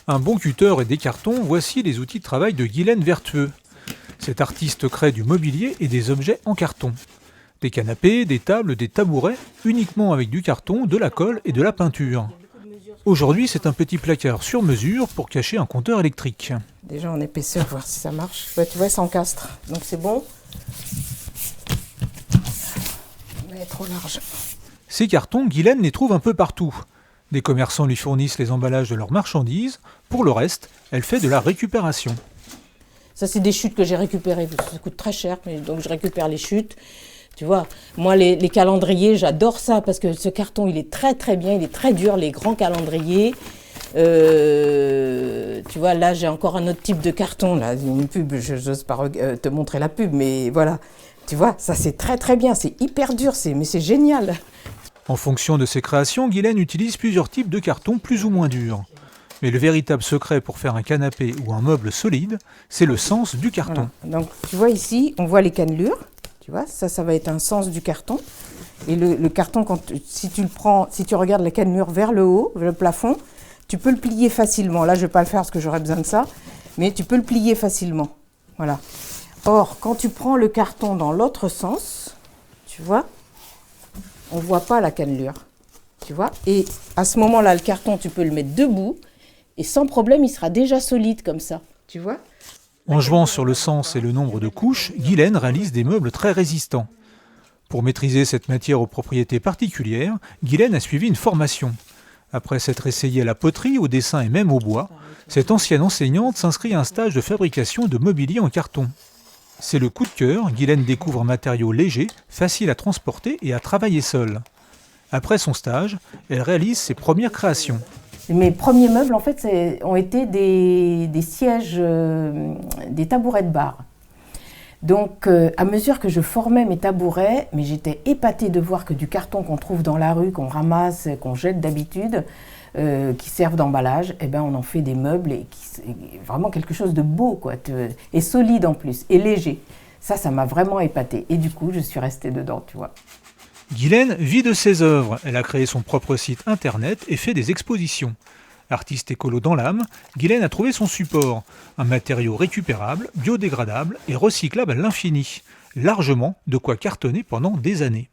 Un bon cutter et des cartons, voici les outils de travail de Guylaine Vertueux. Cet artiste crée du mobilier et des objets en carton. Des canapés, des tables, des tabourets, uniquement avec du carton, de la colle et de la peinture. Aujourd'hui, c'est un petit placard sur mesure pour cacher un compteur électrique. Déjà en épaisseur, voir si ça marche. Ouais, tu vois, ça encastre, donc c'est bon. Mais trop large. Ces cartons, Guylaine les trouve un peu partout. Des commerçants lui fournissent les emballages de leurs marchandises. Pour le reste, elle fait de la récupération. Ça, c'est des chutes que j'ai récupérées, parce que ça coûte très cher, mais donc je récupère les chutes. Tu vois, moi, les calendriers, j'adore ça, parce que ce carton, il est très très bien, il est très dur, les grands calendriers. Tu vois, là, j'ai encore un autre type de carton, là, une pub, je n'ose pas te montrer la pub, mais voilà. Tu vois, ça, c'est très très bien, c'est hyper dur, mais c'est génial. En fonction de ses créations, Guylaine utilise plusieurs types de cartons plus ou moins durs. Mais le véritable secret pour faire un canapé ou un meuble solide, c'est le sens du carton. Voilà. Donc, tu vois ici, on voit les cannelures. Tu vois, ça va être un sens du carton. Et le carton, si tu regardes la cannelure vers le haut, vers le plafond, tu peux le plier facilement. Là, je ne vais pas le faire parce que j'aurais besoin de ça, mais tu peux le plier facilement. Voilà. Or, quand tu prends le carton dans l'autre sens, tu vois, on ne voit pas la cannelure. Tu vois, et à ce moment-là, le carton, tu peux le mettre debout et sans problème, il sera déjà solide comme ça. Tu vois ? En jouant sur le sens et le nombre de couches, Guylaine réalise des meubles très résistants. Pour maîtriser cette matière aux propriétés particulières, Guylaine a suivi une formation. Après s'être essayée à la poterie, au dessin et même au bois, cette ancienne enseignante s'inscrit à un stage de fabrication de mobilier en carton. C'est le coup de cœur, Guylaine découvre un matériau léger, facile à transporter et à travailler seule. Après son stage, elle réalise ses premières créations. Mes premiers meubles, en fait, ont été des sièges, des tabourets de bar. Donc, à mesure que je formais mes tabourets, mais j'étais épatée de voir que du carton qu'on trouve dans la rue, qu'on ramasse, qu'on jette d'habitude, qui servent d'emballage, eh ben, on en fait des meubles et vraiment quelque chose de beau, quoi, et solide en plus, et léger. Ça m'a vraiment épatée. Et du coup, je suis restée dedans, tu vois. Guylaine vit de ses œuvres. Elle a créé son propre site internet et fait des expositions. Artiste écolo dans l'âme, Guylaine a trouvé son support, un matériau récupérable, biodégradable et recyclable à l'infini. Largement de quoi cartonner pendant des années.